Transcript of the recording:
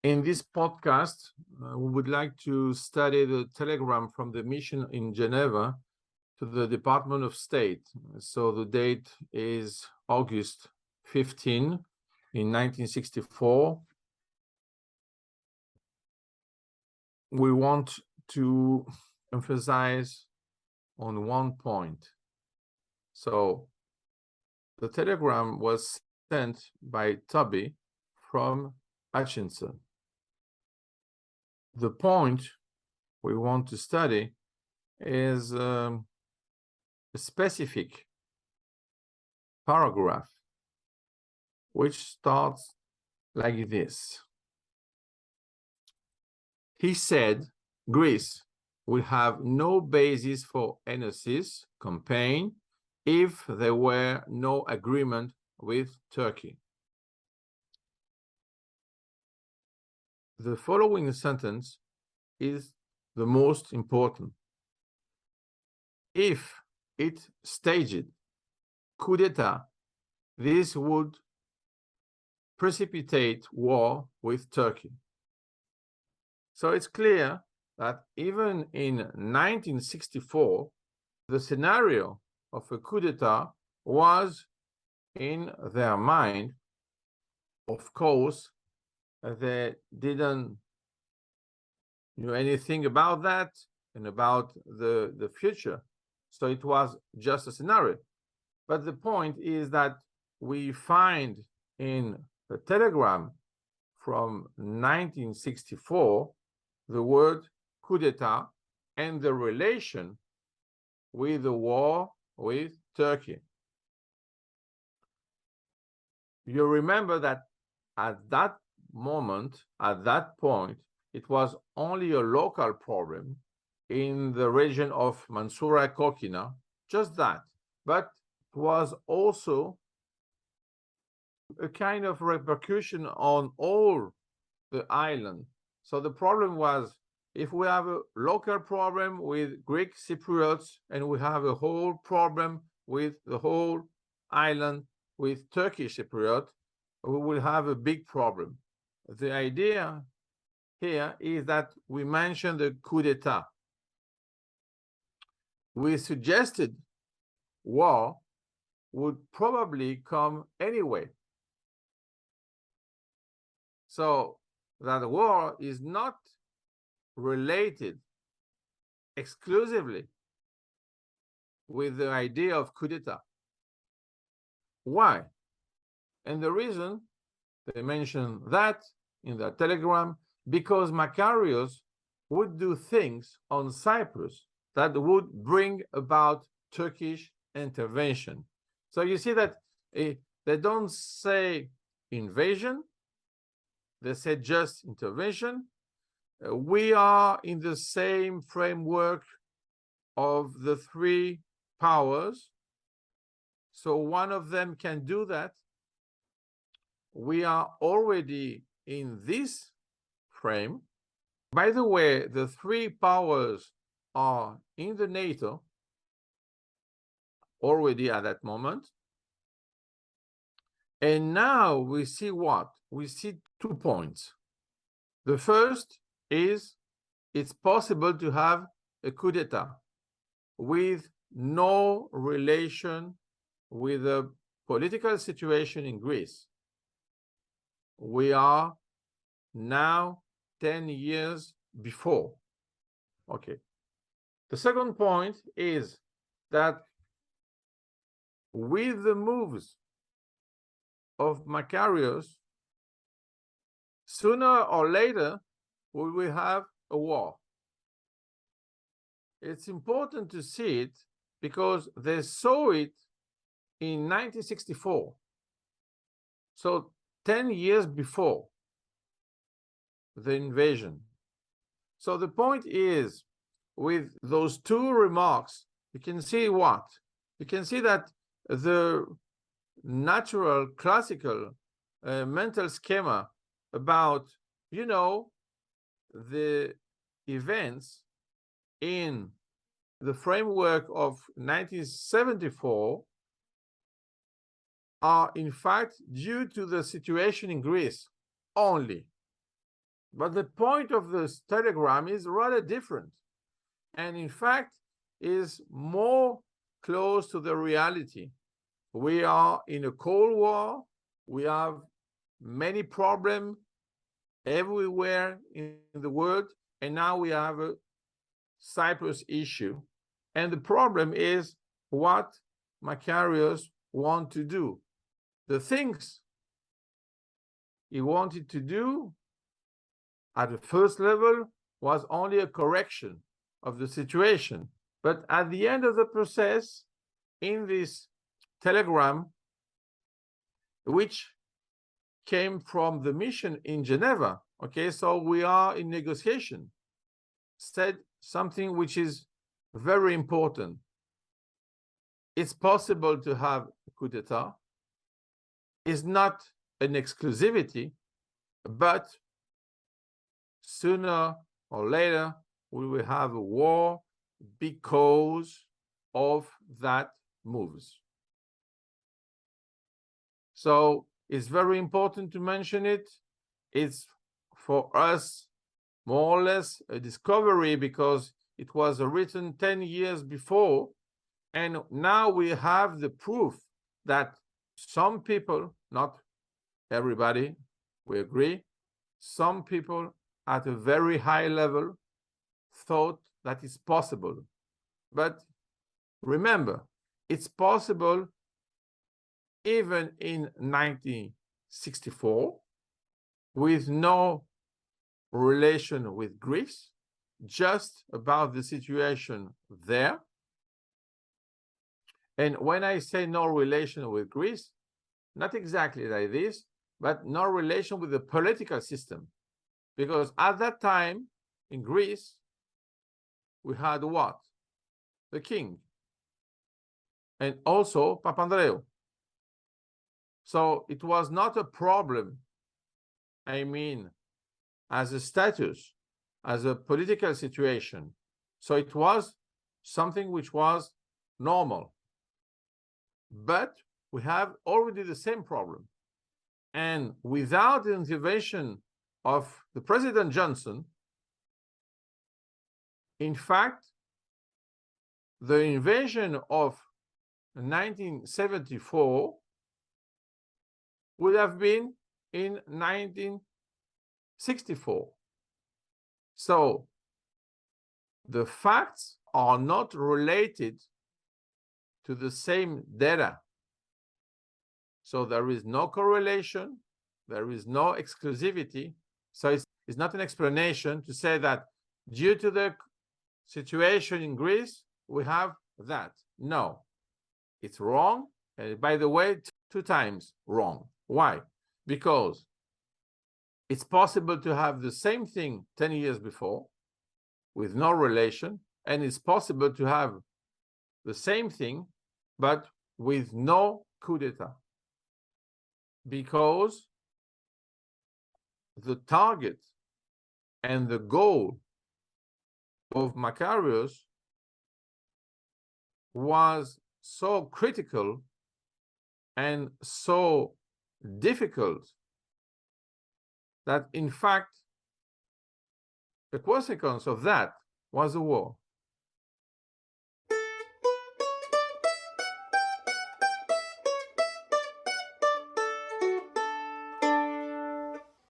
In this podcast, we would like to study the telegram from the mission in Geneva to the Department of State. So the date is August 15 in 1964. We want to emphasize on one point. So the telegram was sent by Tubby from Hutchinson. The point we want to study is a specific paragraph which starts like this. He said Greece will have no basis for enosis campaign if there were no agreement with Turkey. The following sentence is the most important. If it staged coup d'etat, this would precipitate war with Turkey. So it's clear that even in 1964, the scenario of a coup d'etat was in their mind. Of course, they didn't know anything about that and about the future. So it was just a scenario. But the point is that we find in the telegram from 1964 the word coup d'etat and the relation with the war with Turkey. You remember that at that moment, at that point, it was only a local problem in the region of Mansoura-Kokina, just that. But it was also a kind of repercussion on all the island. So the problem was, if we have a local problem with Greek Cypriots and we have a whole problem with the whole island with Turkish Cypriot, we will have a big problem. The idea here is that we mentioned the coup d'etat. We suggested war would probably come anyway. So that war is not related exclusively with the idea of coup d'etat. Why? And the reason they mention that in the telegram, because Makarios would do things on Cyprus that would bring about Turkish intervention. So you see that they don't say invasion, they say just intervention. We are in the same framework of the three powers, so one of them can do that. We are already in this frame. By the way, the three powers are in the NATO already at that moment. And now we see what? We see 2 points. The first is it's possible to have a coup d'etat with no relation with the political situation in Greece. We are now 10 years before. Okay. The second point is that with the moves of Makarios, sooner or later, we will have a war. It's important to see it because they saw it in 1964. So 10 years before the invasion. So the point is, with those two remarks, you can see what? You can see that the natural, classical mental schema about, the events in the framework of 1974 are in fact due to the situation in Greece only. But the point of this telegram is rather different, and in fact is more close to the reality. We are in a Cold War. We have many problems everywhere in the world, and now we have a Cyprus issue. And the problem is what Macarius want to do. The things he wanted to do at the first level was only a correction of the situation. But at the end of the process, in this telegram, which came from the mission in Geneva, okay, so we are in negotiation, said something which is very important. It's possible to have a coup d'etat. It's not an exclusivity, but sooner or later we will have a war because of that moves. So it's very important to mention it. It's for us more or less a discovery because it was written 10 years before, and now we have the proof that some people, not everybody, we agree, some people at a very high level thought that it's possible. But remember, it's possible even in 1964 with no relation with Greece, just about the situation there. And when I say no relation with Greece, not exactly like this, but no relation with the political system. Because at that time in Greece, we had what? The king. And also Papandreou. So it was not a problem, I mean, as a status, as a political situation. So it was something which was normal. But we have already the same problem. And without the intervention of the President Johnson, in fact, the invasion of 1974 would have been in 1964. So the facts are not related to the same data. So there is no correlation, there is no exclusivity. So it's not an explanation to say that due to the situation in Greece, we have that. No, it's wrong. And by the way, 2 times wrong. Why? Because it's possible to have the same thing 10 years before with no relation, and it's possible to have the same thing, but with no coup d'etat. Because the target and the goal of Macarius was so critical and so difficult that in fact the consequence of that was a war.